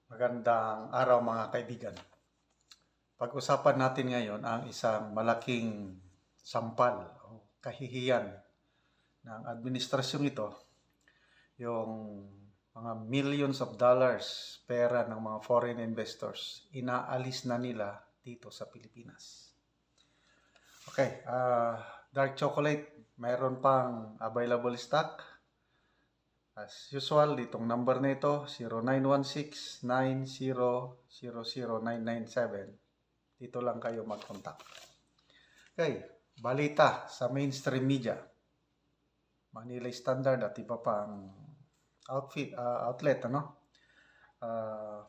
Magandang araw mga kaibigan. Pag-usapan natin ngayon ang isang malaking sampal o kahihiyan ng administrasyong ito, yung mga millions of dollars pera ng mga foreign investors, inaalis na nila dito sa Pilipinas. Okay, dark chocolate, mayroon pang available stock. As usual, itong number na ito, 0916-9000-997. Dito lang kayo mag-contact. Okay, balita sa mainstream media. Manila Standard at iba pang outlet,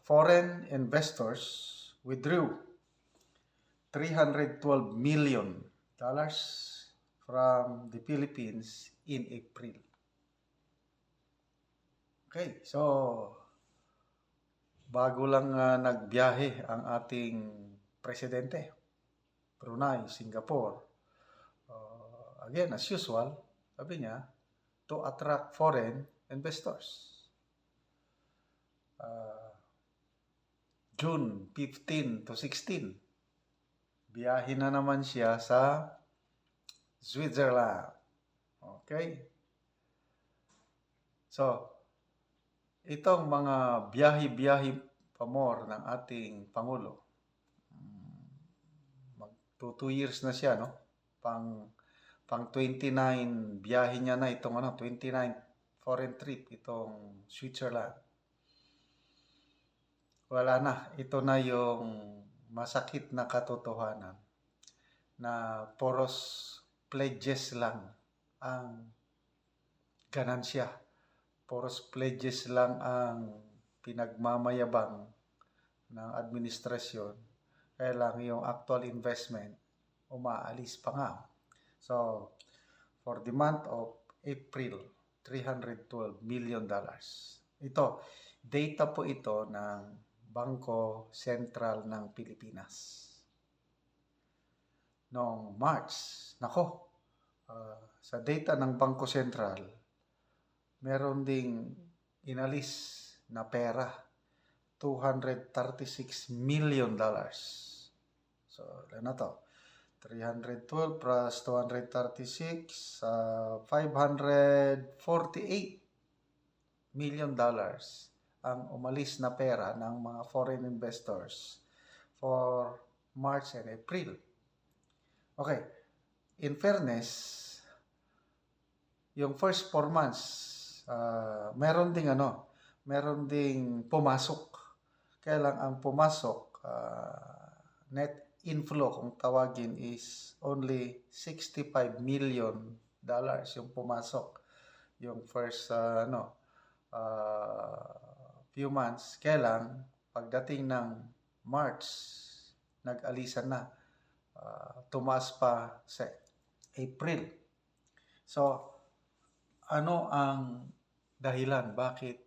foreign investors withdrew $312 million from the Philippines in April. Okay, so bago lang nagbiyahe ang ating presidente, Brunei, Singapore. Again, as usual, sabi niya, to attract foreign investors. June 15 to 16, biyahe na naman siya sa Switzerland. Okay? So, itong mga biyahe-biyahe pa more ng ating Pangulo, mag 2 years na siya, no? Pang 29 biyahe niya na itong 29 foreign trip itong Switzerland. Wala na, ito na yung masakit na katotohanan na poros pledges lang ang ganansya. Poros pledges lang ang pinagmamayabang ng administrasyon. Kaya lang yung actual investment umaalis pa nga. So, for the month of April, $312 million. Ito, data po ito ng Bangko Sentral ng Pilipinas. Noong March, sa data ng Bangko Sentral, meron ding inalis na pera, $236 million. So, ano to? 312 plus 236, $548 million ang umalis na pera ng mga foreign investors for March and April. Okay, in fairness, yung first 4 months, meron ding pumasok. Kaya lang ang pumasok, net inflow kung tawagin is only $65 million yung pumasok yung first few months. Kaya lang pagdating ng March, nag-alisan na, tumaas pa sa April. So ano ang dahilan bakit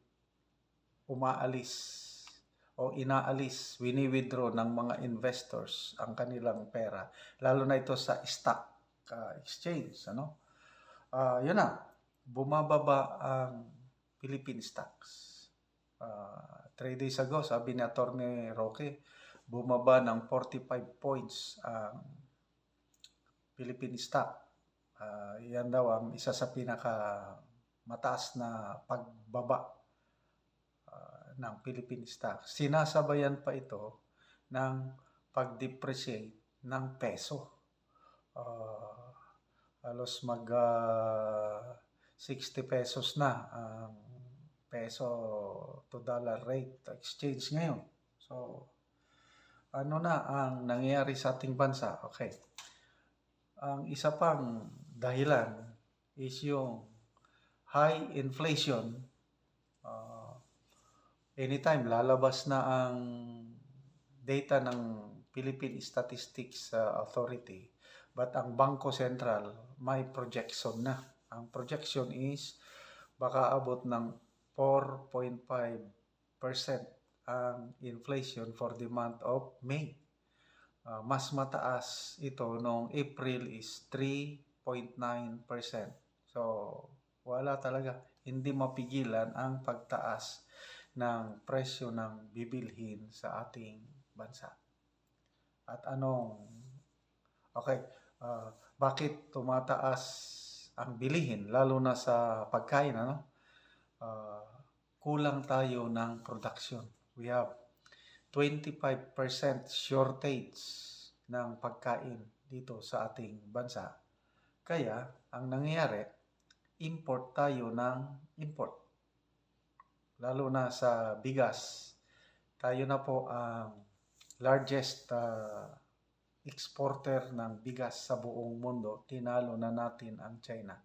umaalis o inaalis, wini-withdraw ng mga investors ang kanilang pera, lalo na ito sa stock exchange, yun na, bumababa ang Philippine stocks. 3 days ago, sabi ni Atty. Roque, bumaba ng 45 points ang Philippine stock. Yan daw ang isa sa pinaka mataas na pagbaba ng Philippine stock. Sinasabayan pa ito ng pag-depreciate ng peso. Halos mag 60 pesos na ang peso to dollar rate exchange ngayon. So, ano na ang nangyayari sa ating bansa? Okay. Ang isa pang dahilan is yung high inflation. Anytime lalabas na ang data ng Philippine Statistics Authority, but ang Bangko Sentral may projection na. Ang projection is baka abot ng 4.5% ang inflation for the month of May. Mas mataas ito noong April is 3.9%. So, wala talaga. Hindi mapigilan ang pagtaas ng presyo ng bibilhin sa ating bansa. At bakit tumataas ang bilihin, lalo na sa pagkain, kulang tayo ng production. We have 25% shortage ng pagkain dito sa ating bansa. Kaya, ang nangyayari, import tayo ng import. Lalo na sa bigas. Tayo na po ang largest exporter ng bigas sa buong mundo. Tinalo na natin ang China.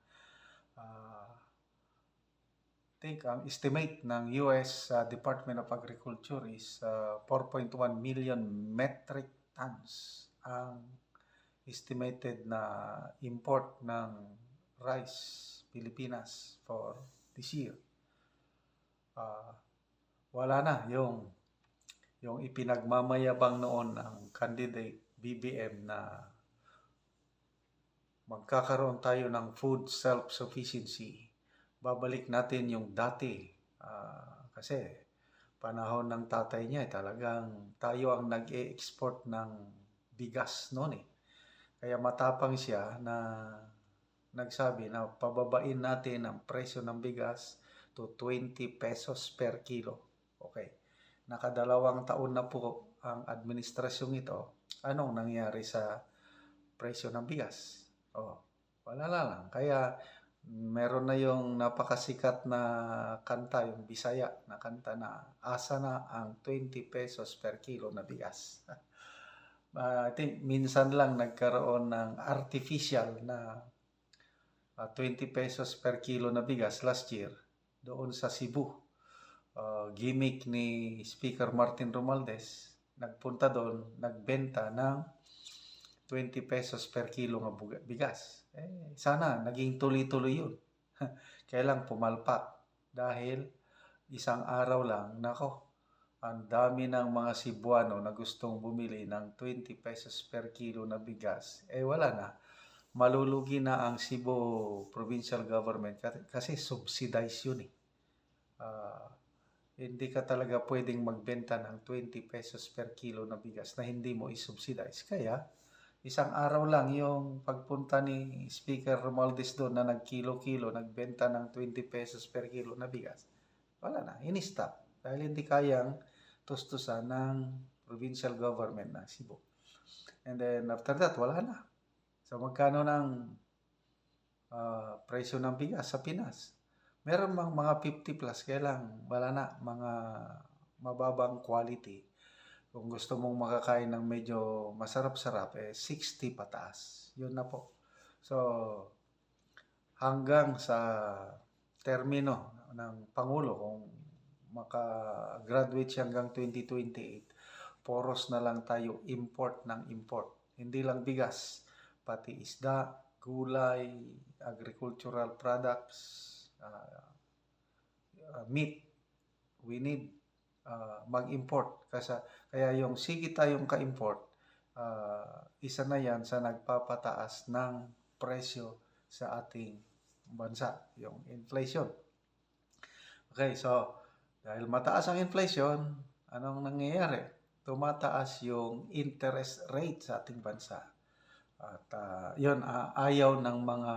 I think ang estimate ng US Department of Agriculture is 4.1 million metric tons ang estimated na import ng rice Pilipinas for this year. Wala na yung ipinagmamayabang noon ng candidate BBM na magkakaroon tayo ng food self-sufficiency. Babalik natin yung dati kasi panahon ng tatay niya talagang tayo ang nag-e-export ng bigas noon . Kaya matapang siya na nagsabi na pababain natin ang presyo ng bigas to 20 pesos per kilo. Okay. Nakadalawang taon na po ang administrasyong ito. Anong nangyari sa presyo ng bigas? Wala lang. Kaya meron na yung napakasikat na kanta, yung Bisaya na kanta na asa na ang 20 pesos per kilo na bigas. I think minsan lang nagkaroon ng artificial na 20 pesos per kilo na bigas last year doon sa Cebu. Gimmick ni Speaker Martin Romualdez, nagpunta doon, nagbenta ng 20 pesos per kilo ng bigas. Sana naging tuloy-tuloy yun. Kailang pumalpak dahil isang araw lang, ang dami ng mga Cebuano na gustong bumili ng 20 pesos per kilo na bigas. Wala na. Malulugi na ang Cebu Provincial Government kasi subsidize yun . Hindi ka talaga pwedeng magbenta ng 20 pesos per kilo na bigas na hindi mo isubsidize. Kaya, isang araw lang yung pagpunta ni Speaker Romualdez doon na nagkilo-kilo, nagbenta ng 20 pesos per kilo na bigas. Wala na, in-stop. Dahil hindi kayang tustusan ng provincial government ng Cebu. And then after that, wala na. So magkano ng presyo ng bigas sa Pinas? Meron mga 50 plus, kaya lang wala na, mga mababang quality. Kung gusto mong makakain ng medyo masarap-sarap, 60 pataas. Yun na po. So, hanggang sa termino ng Pangulo, kung maka-graduate siya hanggang 2028, poros na lang tayo import ng import. Hindi lang bigas, pati isda, gulay, agricultural products, meat. We need mag-import. Kaya yung sige tayong ka-import, isa na yan sa nagpapataas ng presyo sa ating bansa, yung inflation. Okay, so dahil mataas ang inflation, anong nangyayari? Tumataas yung interest rate sa ating bansa. At yun, ayaw ng mga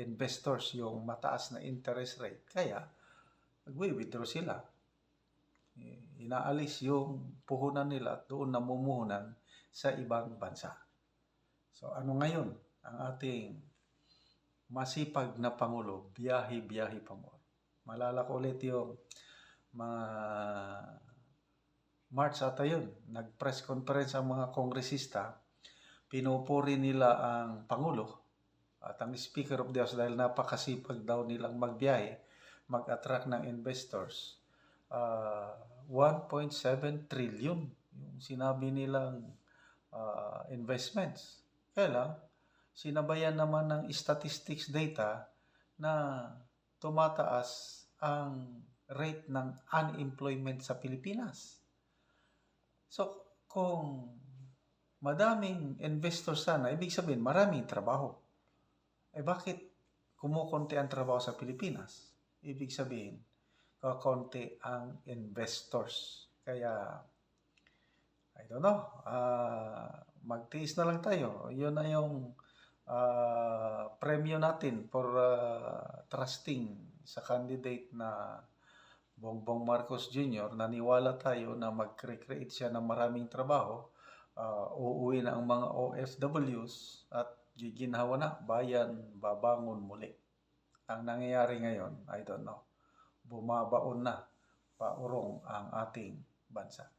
investors yung mataas na interest rate. Kaya, nagwi-withdraw sila. Inaalis yung puhunan nila at doon namumuhunan sa ibang bansa. So ano ngayon ang ating masipag na Pangulo, biyahe-biyahe pa mo. Malala ko ulit yung mga March ata yun, nag-press conference ang mga kongresista, pinupuri nila ang Pangulo at ang Speaker of the House dahil napakasipag daw nilang magbiyahe, mag-attract ng investors. 1.7 trillion yung sinabi nilang investments. Kaya lang, sinabayan naman ng statistics data na tumataas ang rate ng unemployment sa Pilipinas. So, kung madaming investors sana, ibig sabihin maraming trabaho. Bakit kumukunti ang trabaho sa Pilipinas? Ibig sabihin, konti ang investors. Kaya, I don't know, magtiis na lang tayo. Yun na yung premyo natin for trusting sa candidate na Bongbong Marcos Jr. Naniwala tayo na mag-create siya ng maraming trabaho. Uuwi na ang mga OFWs at giginhawa na, bayan babangon muli. Ang nangyayari ngayon, I don't know, bumabaon na paurong ang ating bansa.